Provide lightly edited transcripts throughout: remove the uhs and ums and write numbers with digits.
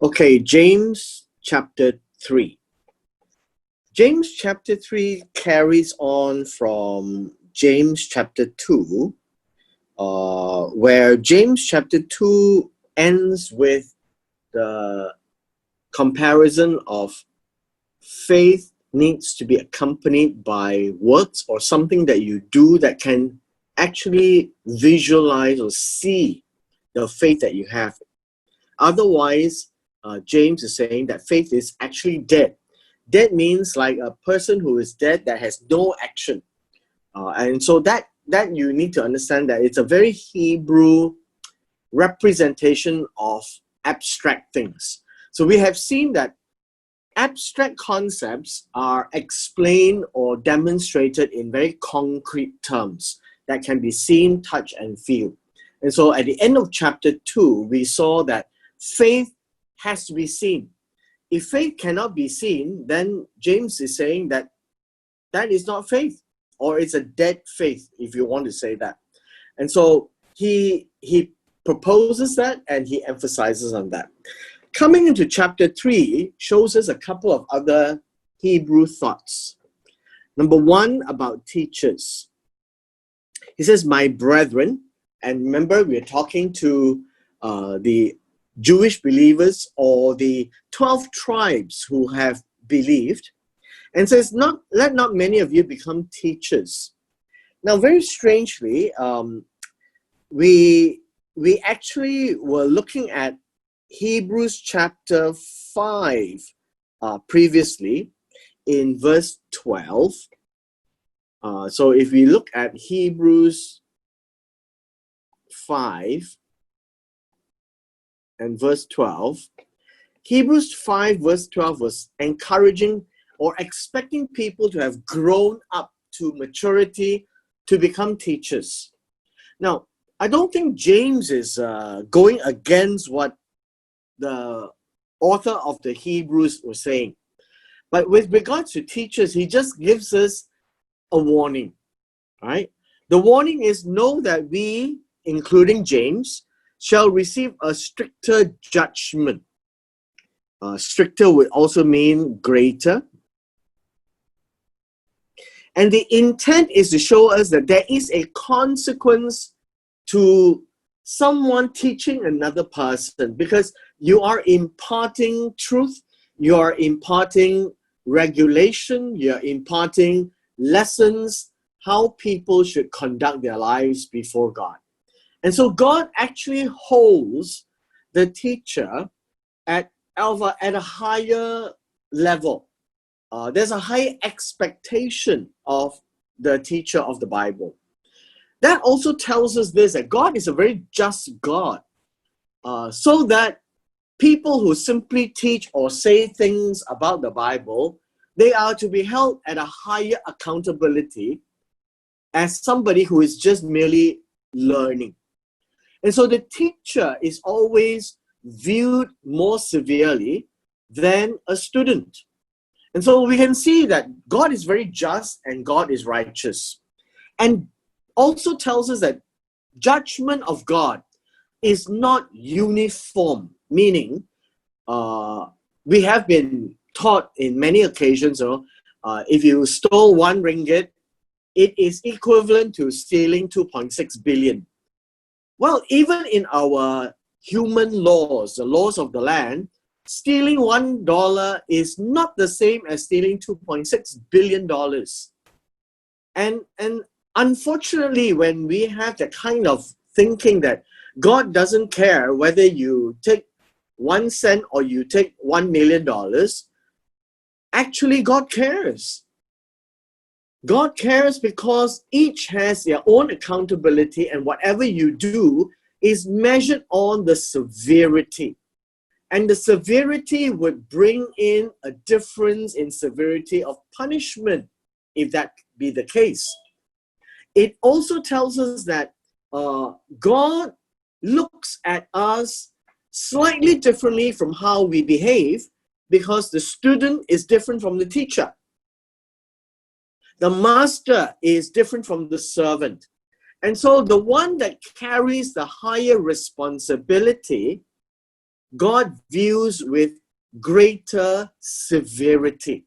Okay, James chapter 3. James chapter 3 carries on from James chapter 2, where James chapter 2 ends with the comparison of faith needs to be accompanied by works or something that you do that can actually visualize or see the faith that you have. Otherwise, James is saying that faith is actually dead. Dead means like a person who is dead that has no action. And so that you need to understand that it's a very Hebrew representation of abstract things. So we have seen that abstract concepts are explained or demonstrated in very concrete terms that can be seen, touched, and feel. And so at the end of chapter 2, we saw that faith has to be seen. If faith cannot be seen, then James is saying that that is not faith, or it's a dead faith, if you want to say that. And so he proposes that, and he emphasizes on that. Coming into chapter 3 shows us a couple of other Hebrew thoughts. Number one, about teachers. He says, my brethren, and remember we're talking to the Jewish believers or the 12 tribes who have believed, and says, let not many of you become teachers. Now, very strangely, we actually were looking at Hebrews chapter 5 previously in verse 12. So if we look at Hebrews 5 and verse 12, Hebrews 5 verse 12 was encouraging or expecting people to have grown up to maturity to become teachers. Now, I don't think James is going against what the author of the Hebrews was saying. But with regards to teachers, he just gives us a warning, right? The warning is, know that we, including James, shall receive a stricter judgment. Stricter would also mean greater. And the intent is to show us that there is a consequence to someone teaching another person, because you are imparting truth, you are imparting regulation, you're imparting lessons, how people should conduct their lives before God. And so God actually holds the teacher at a higher level. There's a high expectation of the teacher of the Bible. That also tells us this, that God is a very just God. So that people who simply teach or say things about the Bible, they are to be held at a higher accountability as somebody who is just merely learning. And so the teacher is always viewed more severely than a student. And so we can see that God is very just and God is righteous. And also tells us that judgment of God is not uniform, meaning we have been taught in many occasions, if you stole 1 ringgit, it is equivalent to stealing 2.6 billion. Well, even in our human laws, the laws of the land, stealing $1 is not the same as stealing $2.6 billion. And unfortunately, when we have that kind of thinking that God doesn't care whether you take 1 cent or you take $1 million, actually God cares. God cares because each has their own accountability, and whatever you do is measured on the severity. And the severity would bring in a difference in severity of punishment, if that be the case. It also tells us that God looks at us slightly differently from how we behave, because the student is different from the teacher. The master is different from the servant. And so the one that carries the higher responsibility God views with greater severity.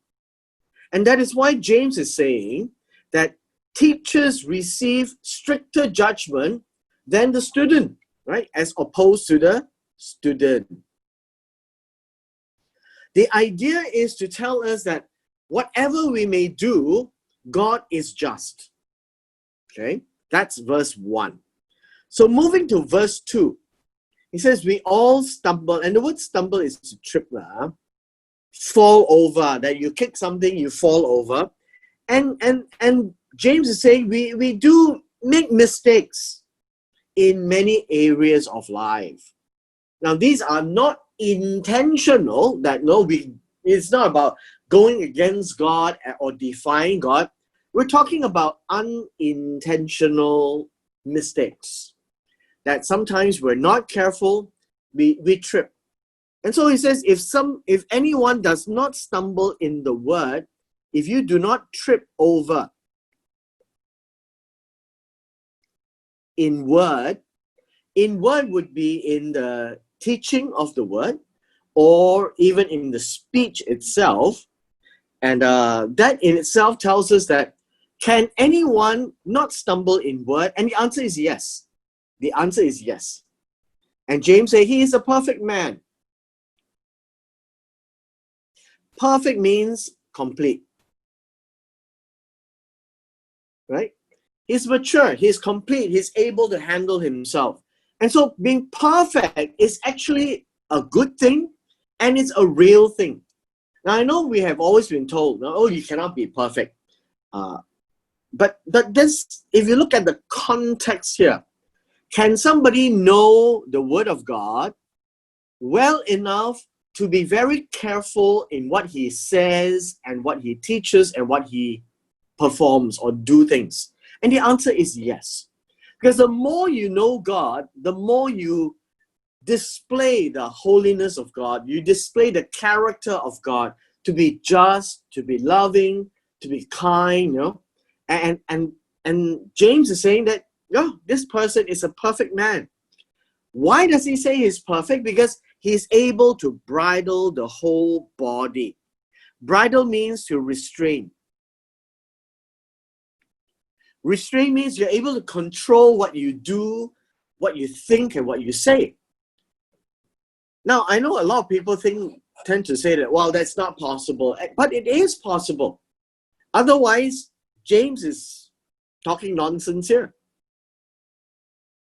And that is why James is saying that teachers receive stricter judgment than the student, right? As opposed to the student. The idea is to tell us that whatever we may do, God is just. Okay, that's verse 1. So moving to verse 2, he says, we all stumble, and the word stumble is to trip, fall over, that you kick something, you fall over. And James is saying we do make mistakes in many areas of life. Now, these are not intentional, that it's not about going against God or defying God. We're talking about unintentional mistakes. That sometimes we're not careful, we trip. And so he says, if anyone does not stumble in the word, if you do not trip over in word would be in the teaching of the word, or even in the speech itself. And that in itself tells us that, can anyone not stumble in word? And the answer is yes. The answer is yes. And James says he is a perfect man. Perfect means complete. Right? He's mature, he's complete, he's able to handle himself. And so being perfect is actually a good thing, and it's a real thing. Now, I know we have always been told, oh, you cannot be perfect. But this, if you look at the context here, can somebody know the Word of God well enough to be very careful in what he says and what he teaches and what he performs or do things? And the answer is yes. Because the more you know God, the more you display the holiness of God, you display the character of God, to be just, to be loving, to be kind, And James is saying that, this person is a perfect man. Why does he say he's perfect? Because he's able to bridle the whole body. Bridle means to restrain. Restrain means you're able to control what you do, what you think, and what you say. Now, I know a lot of people tend to say that, well, that's not possible. But it is possible. Otherwise, James is talking nonsense here.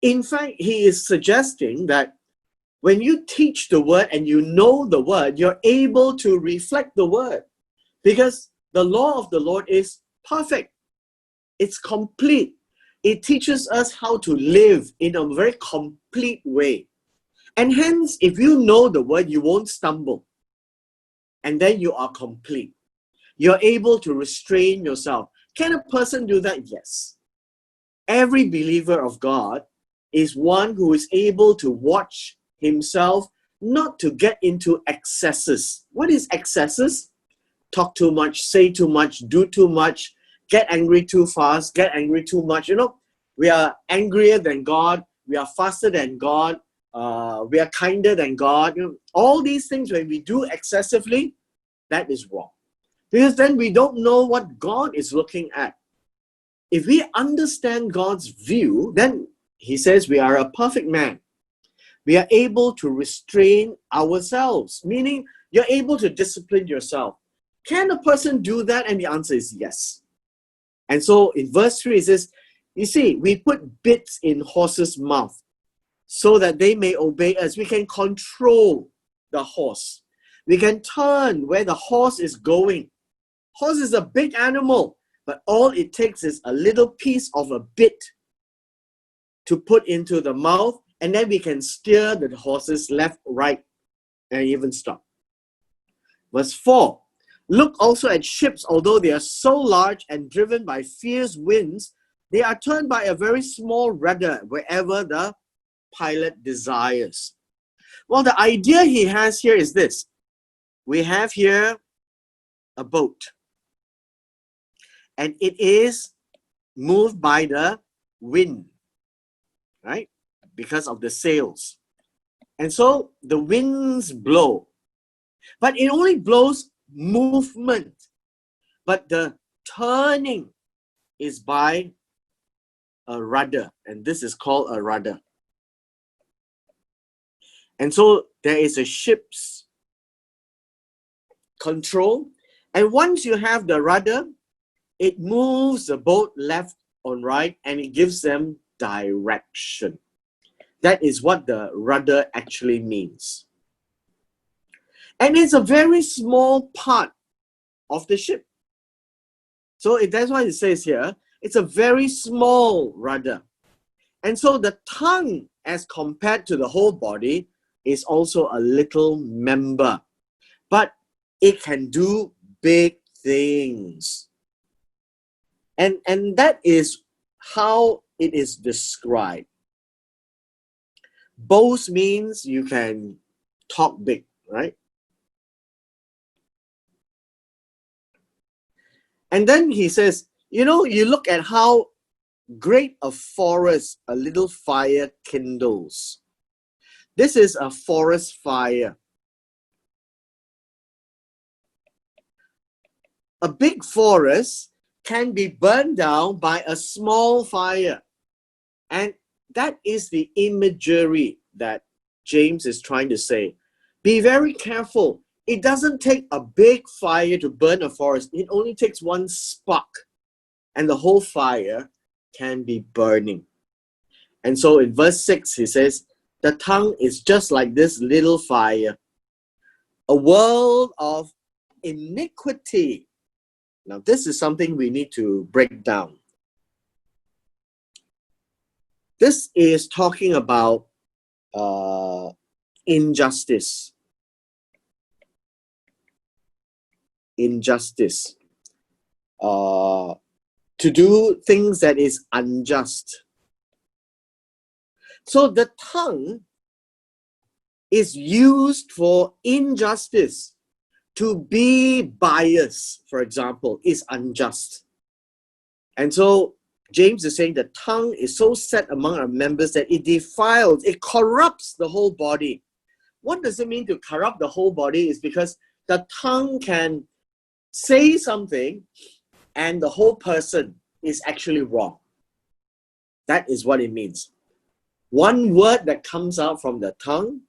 In fact, he is suggesting that when you teach the word and you know the word, you're able to reflect the word. Because the law of the Lord is perfect. It's complete. It teaches us how to live in a very complete way. And hence, if you know the word, you won't stumble. And then you are complete. You're able to restrain yourself. Can a person do that? Yes. Every believer of God is one who is able to watch himself not to get into excesses. What is excesses? Talk too much, say too much, do too much, get angry too fast, get angry too much. We are angrier than God. We are faster than God. We are kinder than God. All these things, when we do excessively, that is wrong. Because then we don't know what God is looking at. If we understand God's view, then he says we are a perfect man. We are able to restrain ourselves, meaning you're able to discipline yourself. Can a person do that? And the answer is yes. And so in verse 3 it says, you see, we put bits in horses' mouth so that they may obey us. We can control the horse. We can turn where the horse is going. Horse is a big animal, but all it takes is a little piece of a bit to put into the mouth, and then we can steer the horses left, right, and even stop. Verse 4, look also at ships, although they are so large and driven by fierce winds, they are turned by a very small rudder wherever the pilot desires. Well, the idea he has here is this. We have here a boat, and it is moved by the wind, right? Because of the sails. And so the winds blow, but it only blows movement. But the turning is by a rudder, and this is called a rudder. And so there is a ship's control, and once you have the rudder, it moves the boat left or right, and it gives them direction. That is what the rudder actually means. And it's a very small part of the ship. So that's why it says here, it's a very small rudder. And so the tongue, as compared to the whole body, is also a little member. But it can do big things. And that is how it is described. Boast means you can talk big, right? And then he says, you know, you look at how great a forest a little fire kindles. This is a forest fire. A big forest can be burned down by a small fire. And that is the imagery that James is trying to say. Be very careful. It doesn't take a big fire to burn a forest. It only takes one spark, and the whole fire can be burning. And so in verse 6, he says, the tongue is just like this little fire, a world of iniquity. Now, this is something we need to break down. This is talking about injustice. Injustice. To do things that is unjust. So the tongue is used for injustice. To be biased, for example, is unjust. And so James is saying the tongue is so set among our members that it defiles, it corrupts the whole body. What does it mean to corrupt the whole body? Is because the tongue can say something and the whole person is actually wrong. That is what it means. One word that comes out from the tongue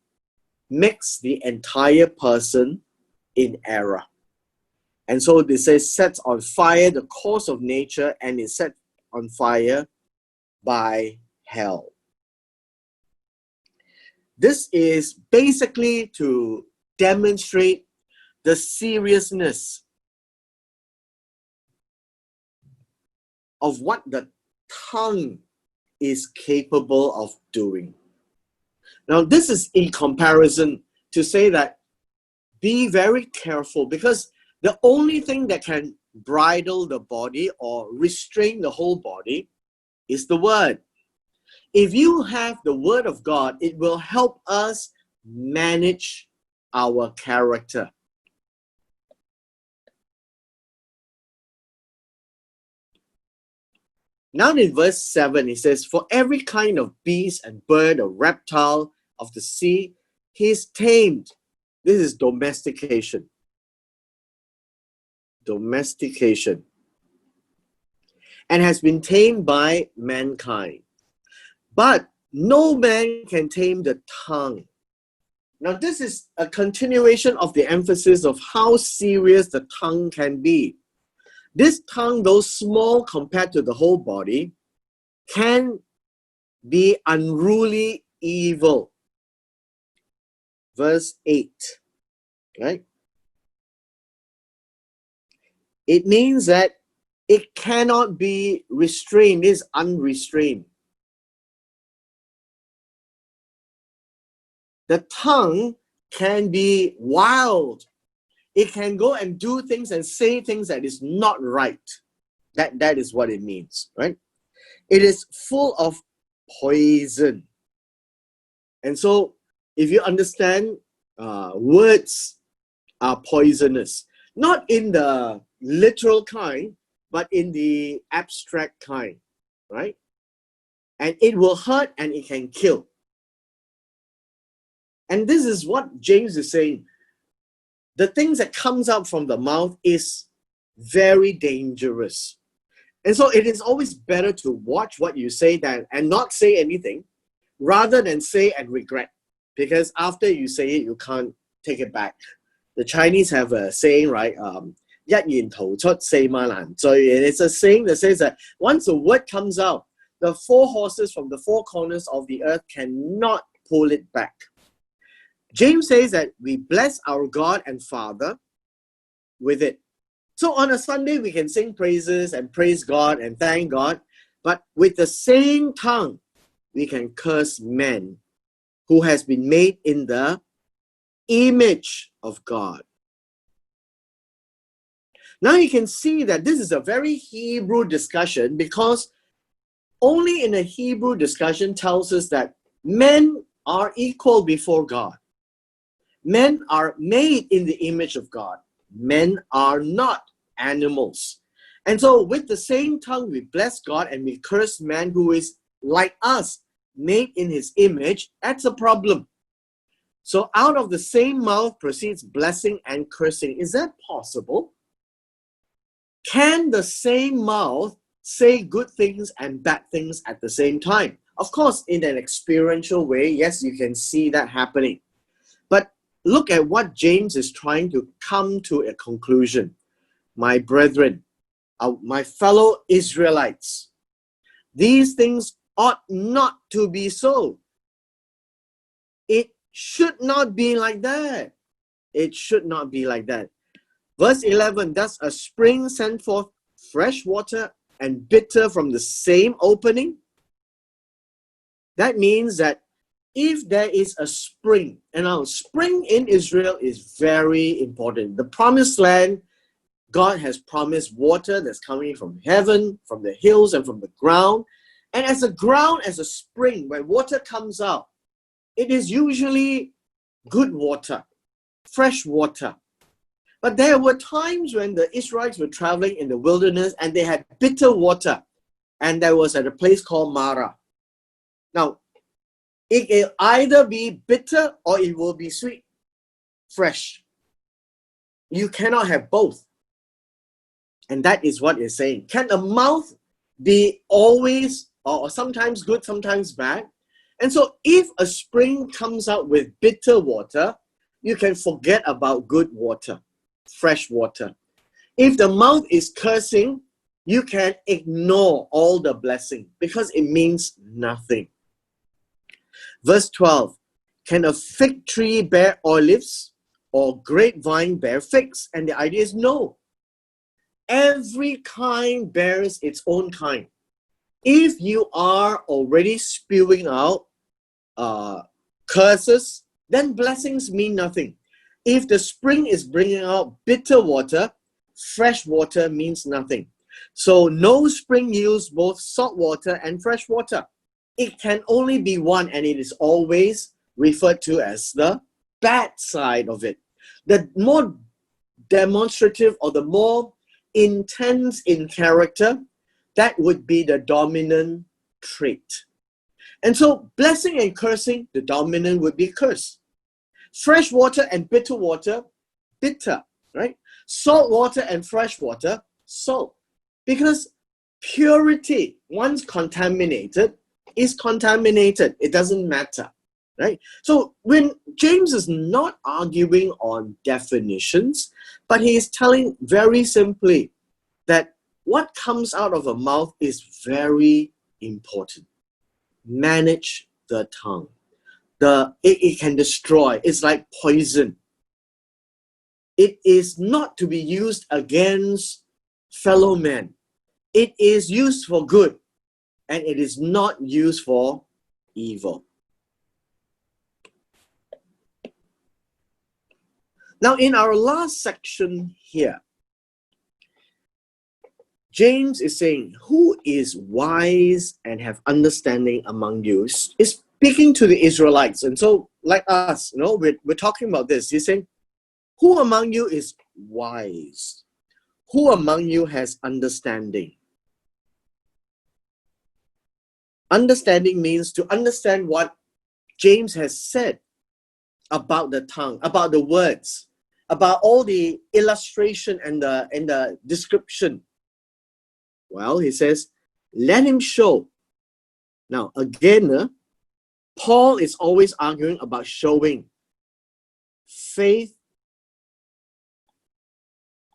makes the entire person in error. And so this says sets on fire the course of nature, and is set on fire by hell. This is basically to demonstrate the seriousness of what the tongue is capable of doing. Now, this is in comparison to say that be very careful, because the only thing that can bridle the body or restrain the whole body is the word. If you have the word of God, it will help us manage our character. Now in verse 7, it says, for every kind of beast and bird or reptile of the sea, he is tamed. This is domestication. Domestication. And has been tamed by mankind. But no man can tame the tongue. Now this is a continuation of the emphasis of how serious the tongue can be. This tongue, though small compared to the whole body, can be unruly evil. Verse 8, right? It means that it cannot be restrained, it is unrestrained. The tongue can be wild. It can go and do things and say things that is not right. That is what it means, right? It is full of poison. And so, if you understand, words are poisonous. Not in the literal kind, but in the abstract kind, right? And it will hurt and it can kill. And this is what James is saying. The things that comes out from the mouth is very dangerous. And so it is always better to watch what you say and not say anything rather than say and regret. Because after you say it, you can't take it back. The Chinese have a saying, right? 一言逃出四馬難追. And it's a saying that says that once a word comes out, the four horses from the four corners of the earth cannot pull it back. James says that we bless our God and Father with it. So on a Sunday, we can sing praises and praise God and thank God, but with the same tongue, we can curse men who has been made in the image of God. Now you can see that this is a very Hebrew discussion, because only in a Hebrew discussion tells us that men are equal before God. Men are made in the image of God. Men are not animals. And so with the same tongue, we bless God and we curse man who is like us, made in his image. That's a problem. So out of the same mouth proceeds blessing and cursing. Is that possible? Can the same mouth say good things and bad things at the same time? Of course, in an experiential way, yes, you can see that happening. But look at what James is trying to come to a conclusion. My brethren, my fellow Israelites, these things ought not to be so. It should not be like that. It should not be like that. Verse 11, does a spring send forth fresh water and bitter from the same opening? That means that if there is a spring, and now spring in Israel is very important. The promised land, God has promised water that's coming from heaven, from the hills and from the ground. And as a ground, as a spring, where water comes out, it is usually good water, fresh water. But there were times when the Israelites were traveling in the wilderness and they had bitter water. And that was at a place called Marah. Now, it will either be bitter or it will be sweet, fresh. You cannot have both. And that is what it's saying. Can a mouth be always or sometimes good, sometimes bad? And so if a spring comes out with bitter water, you can forget about good water, fresh water. If the mouth is cursing, you can ignore all the blessing because it means nothing. Verse 12, can a fig tree bear olives or grapevine bear figs? And the idea is no. Every kind bears its own kind. If you are already spewing out curses, then blessings mean nothing. If the spring is bringing out bitter water, fresh water means nothing. So no spring yields both salt water and fresh water. It can only be one, and it is always referred to as the bad side of it. The more demonstrative or the more intense in character, that would be the dominant trait. And so blessing and cursing, the dominant would be curse. Fresh water and bitter water, bitter, right? Salt water and fresh water, salt. Because purity, once contaminated, is contaminated. It doesn't matter, right? So when James is not arguing on definitions, but he is telling very simply that what comes out of a mouth is very important. Manage the tongue. It can destroy. It's like poison. It is not to be used against fellow men. It is used for good, and it is not used for evil. Now, in our last section here, James is saying, who is wise and have understanding among you? Is speaking to the Israelites. And so, like us, we're talking about this. He's saying, who among you is wise? Who among you has understanding? Understanding means to understand what James has said. about the tongue, about the words, about all the illustration and the description? Well, he says, let him show. Now, again, Paul is always arguing about showing. Faith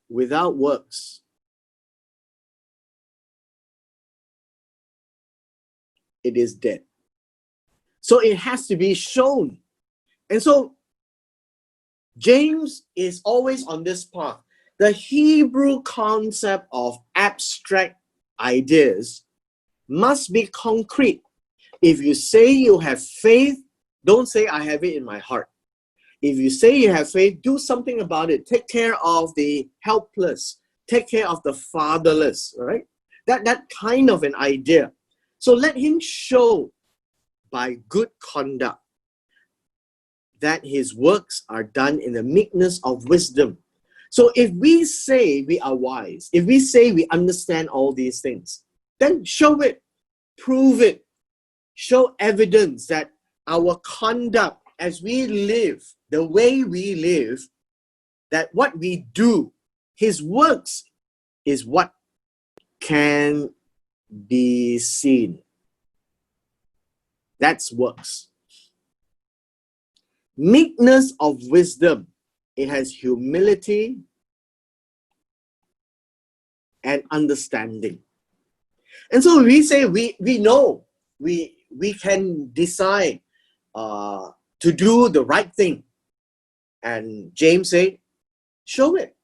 without works, it is dead. So it has to be shown. And so James is always on this path. The Hebrew concept of abstract ideas must be concrete. If you say you have faith, don't say I have it in my heart. If you say you have faith, do something about it. Take care of the helpless. Take care of the fatherless, right? That kind of an idea. So let him show by good conduct that his works are done in the meekness of wisdom. So if we say we are wise, if we say we understand all these things, then show it, prove it, show evidence that our conduct as we live, the way we live, that what we do, his works is what can be seen. That's works. Meekness of wisdom. It has humility and understanding. And so we say we know, we can decide to do the right thing. And James said, show it.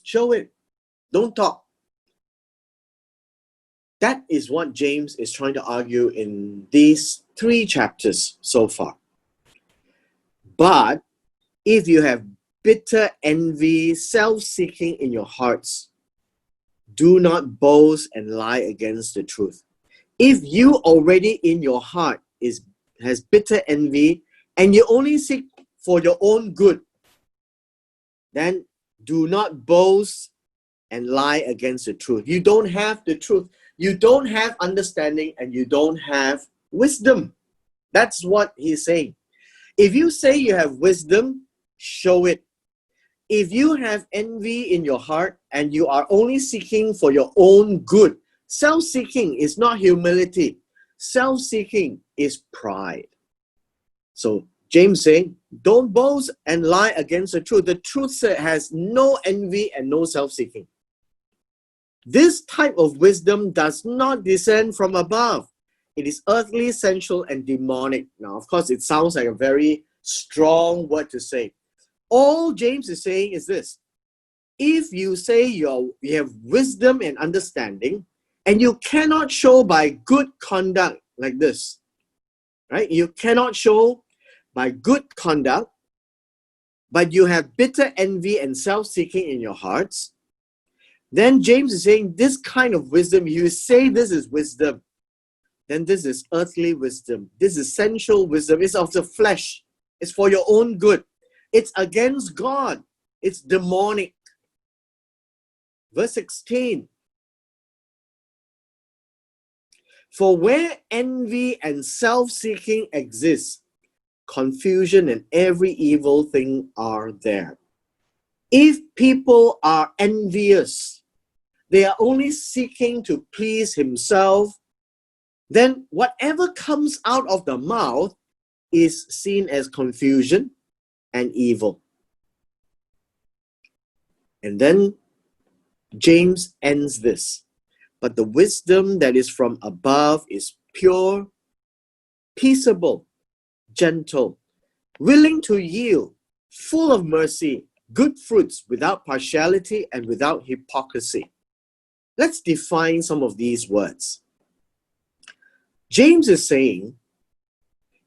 Show it. Don't talk. That is what James is trying to argue in these 3 chapters so far. But if you have bitter envy, self-seeking in your hearts, do not boast and lie against the truth. If you already in your heart has bitter envy and you only seek for your own good, then do not boast and lie against the truth. You don't have the truth. You don't have understanding and you don't have wisdom. That's what he's saying. If you say you have wisdom, show it. If you have envy in your heart and you are only seeking for your own good, self-seeking is not humility. Self-seeking is pride. So James saying, don't boast and lie against the truth. The truth has no envy and no self-seeking. This type of wisdom does not descend from above. It is earthly, sensual, and demonic. Now, of course, it sounds like a very strong word to say. All James is saying is this. If you say you have wisdom and understanding, and you cannot show by good conduct like this, right? You cannot show by good conduct, but you have bitter envy and self-seeking in your hearts, then James is saying this kind of wisdom, you say this is wisdom, then this is earthly wisdom. This is sensual wisdom. It's of the flesh. It's for your own good. It's against God. It's demonic. Verse 16. For where envy and self-seeking exist, confusion and every evil thing are there. If people are envious, they are only seeking to please himself, then whatever comes out of the mouth is seen as confusion and evil. And then James ends this. But the wisdom that is from above is pure, peaceable, gentle, willing to yield, full of mercy, good fruits, without partiality and without hypocrisy. Let's define some of these words. James is saying,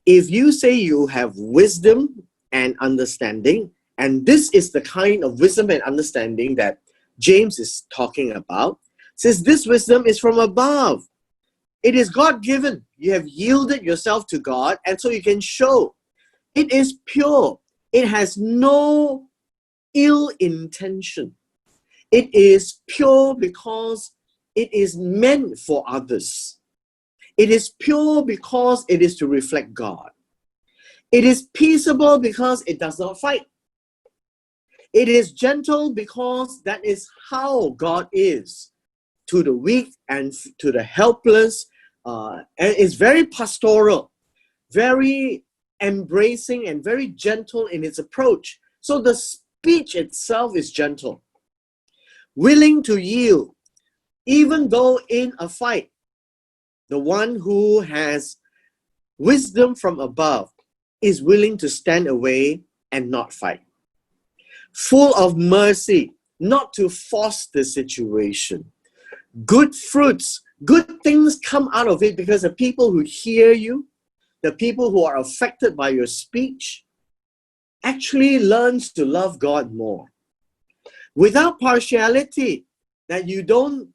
if you say you have wisdom and understanding, and this is the kind of wisdom and understanding that James is talking about, says this wisdom is from above. It is God-given. You have yielded yourself to God, and so you can show. It is pure. It has no ill intention. It is pure because it is meant for others. It is pure because it is to reflect God. It is peaceable because it does not fight. It is gentle because that is how God is to the weak and to the helpless. And it's very pastoral, very embracing, and very gentle in its approach. So the speech itself is gentle, willing to yield, even though in a fight, the one who has wisdom from above is willing to stand away and not fight. Full of mercy, not to force the situation. Good fruits, good things come out of it because the people who hear you, the people who are affected by your speech, actually learns to love God more. Without partiality, that you don't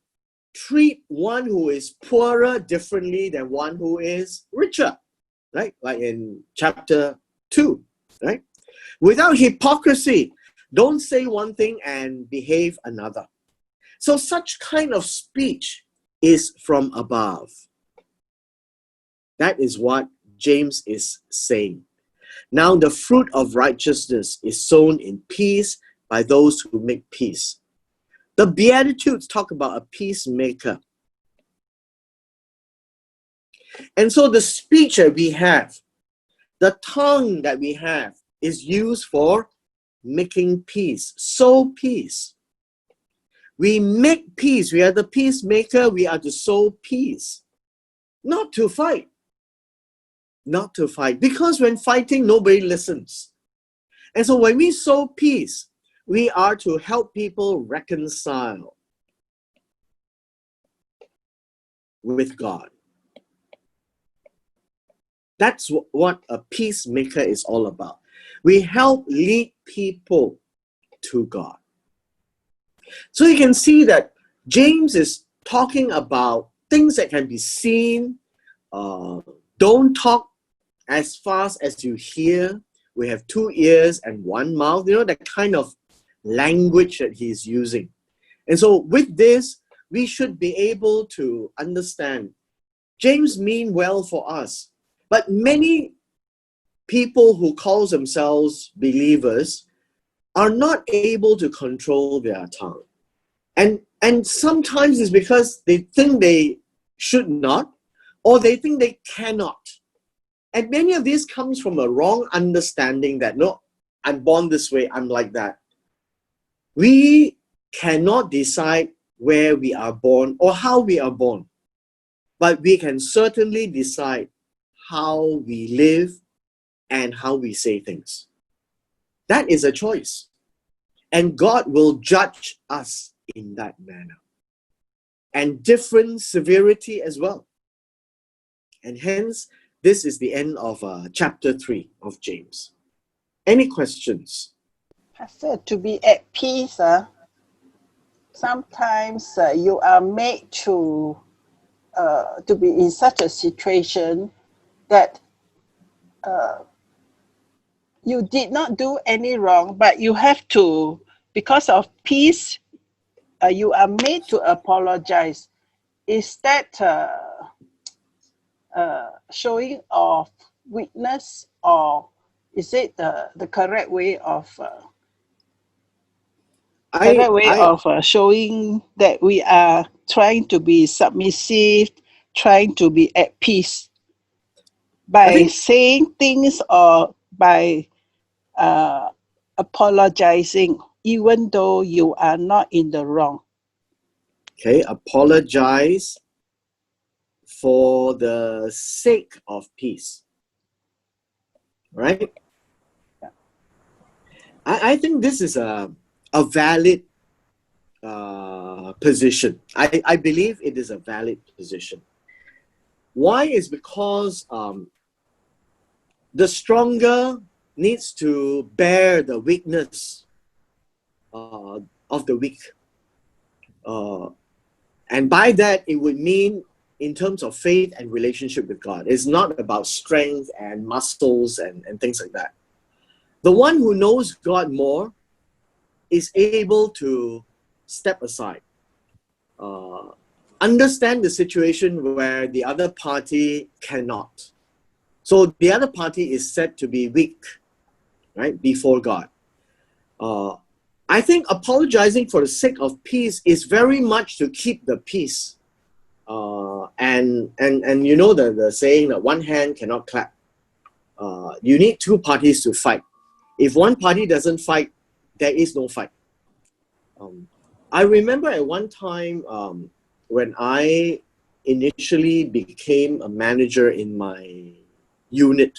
treat one who is poorer differently than one who is richer, right? Like in chapter 2, right? Without hypocrisy, don't say one thing and behave another. So such kind of speech is from above. That is what James is saying. Now the fruit of righteousness is sown in peace by those who make peace. The Beatitudes talk about a peacemaker. And so the speech that we have, the tongue that we have, is used for making peace, sow peace. We make peace. We are the peacemaker. We are to sow peace, not to fight. Not to fight. Because when fighting, nobody listens. And so when we sow peace, we are to help people reconcile with God. That's what a peacemaker is all about. We help lead people to God. So you can see that James is talking about things that can be seen. Don't talk as fast as you hear. We have 2 ears and 1 mouth. You know, that kind of language that he's using. And so with this, we should be able to understand James mean well for us. But many people who call themselves believers are not able to control their tongue. And sometimes it's because they think they should not, or they think they cannot. And many of this comes from a wrong understanding that, no, I'm born this way, I'm like that. We cannot decide where we are born or how we are born. But we can certainly decide how we live and how we say things. That is a choice. And God will judge us in that manner. And different severity as well. And hence, this is the end of chapter 3 of James. Any questions? Pastor, to be at peace, sometimes you are made to be in such a situation that you did not do any wrong, but you have to, because of peace, you are made to apologize. Is that showing of weakness, or is it the correct way of showing that we are trying to be submissive, trying to be at peace by saying things or by apologizing, even though you are not in the wrong? Okay, apologize for the sake of peace. Right? Yeah. I think this is a valid position. I believe it is a valid position. Why? Is because the stronger needs to bear the weakness of the weak. And by that, it would mean in terms of faith and relationship with God. It's not about strength and muscles and things like that. The one who knows God more is able to step aside, understand the situation where the other party cannot. So the other party is said to be weak, right, before God. I think apologizing for the sake of peace is very much to keep the peace. And you know the saying that one hand cannot clap. You need two parties to fight. If one party doesn't fight, there is no fight. I remember at one time when I initially became a manager in my unit,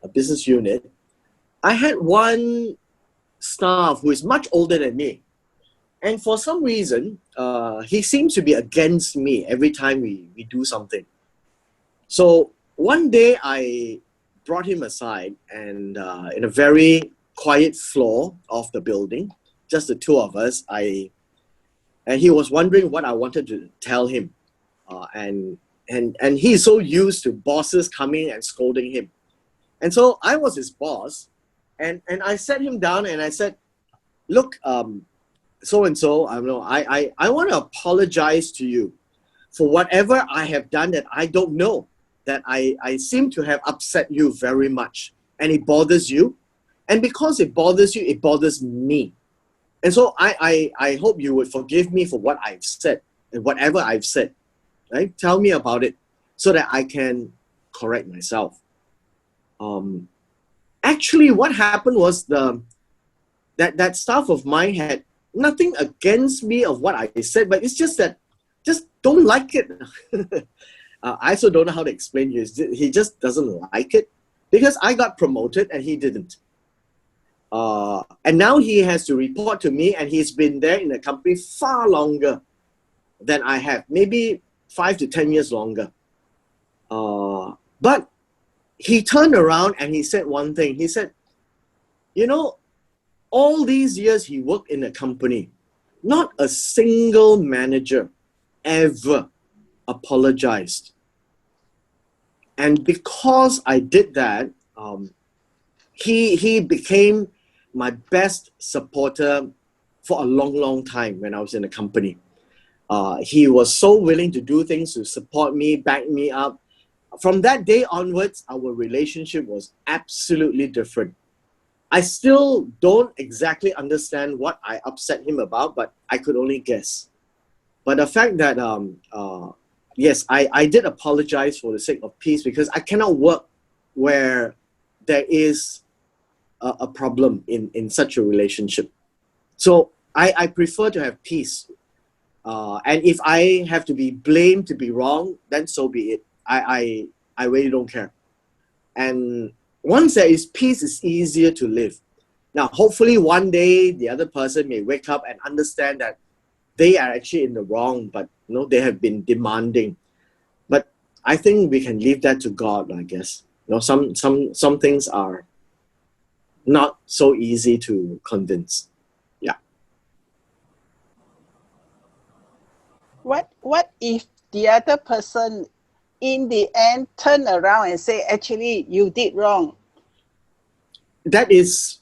a business unit, I had one staff who is much older than me. And for some reason, he seems to be against me every time we do something. So one day I brought him aside and in a very quiet floor of the building, just the two of us, and he was wondering what I wanted to tell him. And he's so used to bosses coming and scolding him. And so I was his boss, and I sat him down and I said, look, so-and-so, I want to apologize to you for whatever I have done that I don't know, that I seem to have upset you very much, and it bothers you. And because it bothers you, it bothers me. And so I hope you would forgive me for what I've said and whatever I've said. Right? Tell me about it so that I can correct myself. Actually, what happened was that staff of mine had nothing against me of what I said, but it's just that just don't like it. I also don't know how to explain you. He just doesn't like it because I got promoted and he didn't. And now he has to report to me, and he's been there in the company far longer than I have, maybe 5 to 10 years longer. But he turned around and he said one thing. He said, you know, all these years he worked in a company, not a single manager ever apologized. And because I did that, he became my best supporter for a long, long time when I was in the company. He was so willing to do things to support me, back me up. From that day onwards, our relationship was absolutely different. I still don't exactly understand what I upset him about, but I could only guess. But the fact that, yes, I did apologize for the sake of peace, because I cannot work where there is a problem in such a relationship. So I prefer to have peace. And if I have to be blamed to be wrong, then so be it. I really don't care. And once there is peace, it's easier to live. Now, hopefully one day the other person may wake up and understand that they are actually in the wrong, but you know, they have been demanding. But I think we can leave that to God, I guess. You know, some things are not so easy to convince. Yeah. What if the other person in the end turn around and say, actually, you did wrong? That is,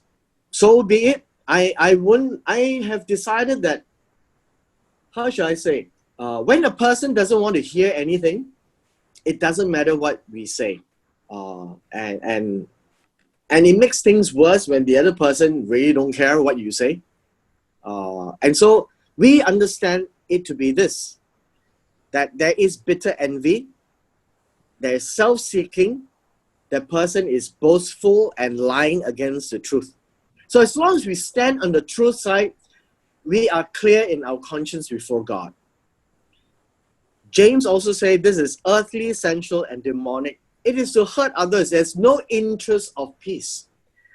so be it. I have decided that, how should I say, when a person doesn't want to hear anything, it doesn't matter what we say. And it makes things worse when the other person really don't care what you say. And so we understand it to be this, that there is bitter envy, there is self-seeking, the person is boastful and lying against the truth. So as long as we stand on the truth side, we are clear in our conscience before God. James also said this is earthly, sensual, and demonic. It is to hurt others. There's no interest of peace.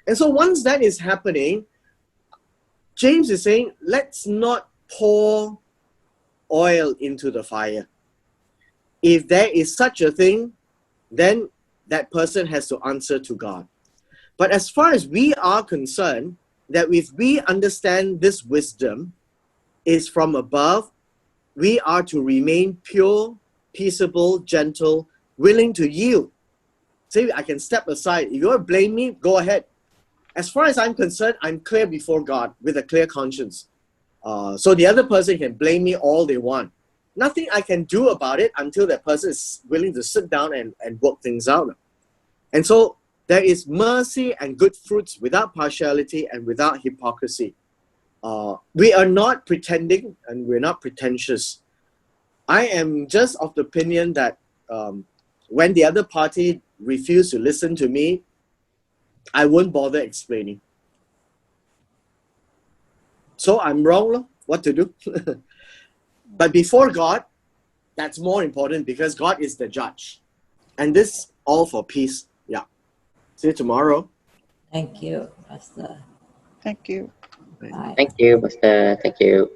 And so once that is happening, James is saying, let's not pour oil into the fire. If there is such a thing, then that person has to answer to God. But as far as we are concerned, that if we understand this wisdom is from above, we are to remain pure, peaceable, gentle, willing to yield. Say, I can step aside. If you want to blame me, go ahead. As far as I'm concerned, I'm clear before God with a clear conscience. So the other person can blame me all they want. Nothing I can do about it until that person is willing to sit down and work things out. And so there is mercy and good fruits without partiality and without hypocrisy. We are not pretending and we're not pretentious. I am just of the opinion that when the other party refuses to listen to me, I won't bother explaining. So I'm wrong, what to do? But before God, that's more important because God is the judge. And this all for peace. Yeah. See you tomorrow. Thank you, Pastor. Thank you. Bye. Thank you, Pastor. Thank you.